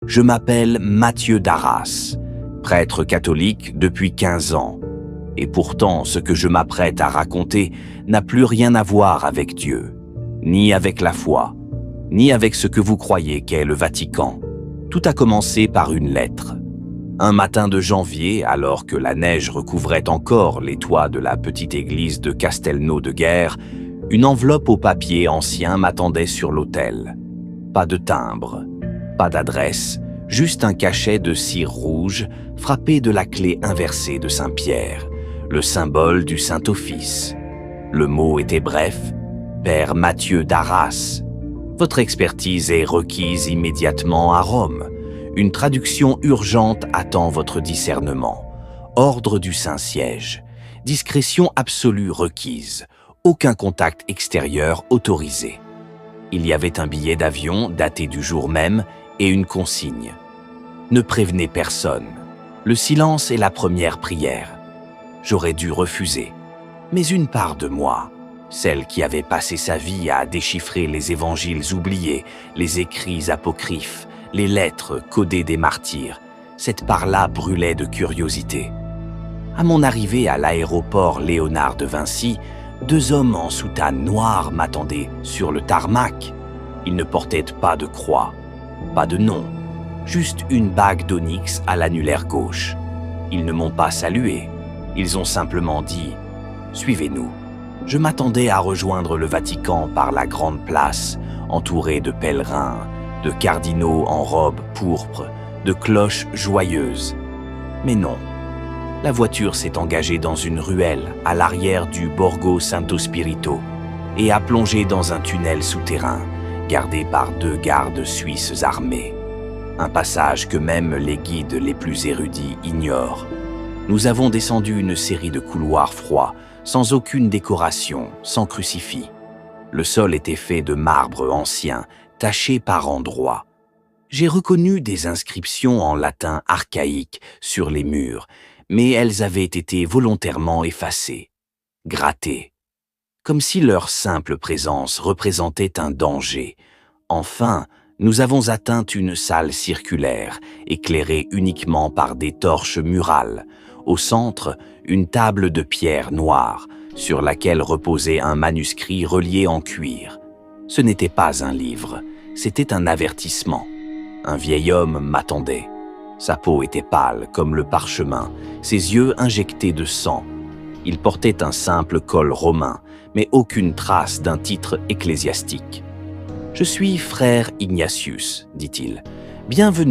Je m'appelle Mathieu d'Arras, prêtre catholique depuis 15 ans. Et pourtant, ce que je m'apprête à raconter n'a plus rien à voir avec Dieu, ni avec la foi, ni avec ce que vous croyez qu'est le Vatican. Tout a commencé par une lettre. Un matin de janvier, alors que la neige recouvrait encore les toits de la petite église de Castelnau de Guerre, une enveloppe au papier ancien m'attendait sur l'autel. Pas de timbre, pas d'adresse, juste un cachet de cire rouge frappé de la clé inversée de Saint-Pierre, le symbole du Saint-Office. Le mot était bref, Père Mathieu d'Arras. Votre expertise est requise immédiatement à Rome. Une traduction urgente attend votre discernement. Ordre du Saint-Siège. Discrétion absolue requise. Aucun contact extérieur autorisé. Il y avait un billet d'avion daté du jour même et une consigne. Ne prévenez personne. Le silence est la première prière. J'aurais dû refuser. Mais une part de moi, celle qui avait passé sa vie à déchiffrer les évangiles oubliés, les écrits apocryphes, les lettres codées des martyrs, cette part-là brûlait de curiosité. À mon arrivée à l'aéroport Léonard de Vinci, 2 hommes en soutane noire m'attendaient sur le tarmac. Ils ne portaient pas de croix, pas de nom, juste une bague d'onyx à l'annulaire gauche. Ils ne m'ont pas salué, ils ont simplement dit « Suivez-nous ». Je m'attendais à rejoindre le Vatican par la grande place, entouré de pèlerins, de cardinaux en robe pourpre, de cloches joyeuses. Mais non, la voiture s'est engagée dans une ruelle à l'arrière du Borgo Santo Spirito et a plongé dans un tunnel souterrain, gardé par 2 gardes suisses armés. Un passage que même les guides les plus érudits ignorent. Nous avons descendu une série de couloirs froids, sans aucune décoration, sans crucifix. Le sol était fait de marbre ancien, taché par endroits. J'ai reconnu des inscriptions en latin archaïque sur les murs, mais elles avaient été volontairement effacées, grattées, comme si leur simple présence représentait un danger. Enfin, nous avons atteint une salle circulaire, éclairée uniquement par des torches murales. Au centre, une table de pierre noire, sur laquelle reposait un manuscrit relié en cuir. Ce n'était pas un livre, c'était un avertissement. Un vieil homme m'attendait. Sa peau était pâle comme le parchemin, ses yeux injectés de sang. Il portait un simple col romain, mais aucune trace d'un titre ecclésiastique. « Je suis frère Ignatius, dit-il. Bienvenue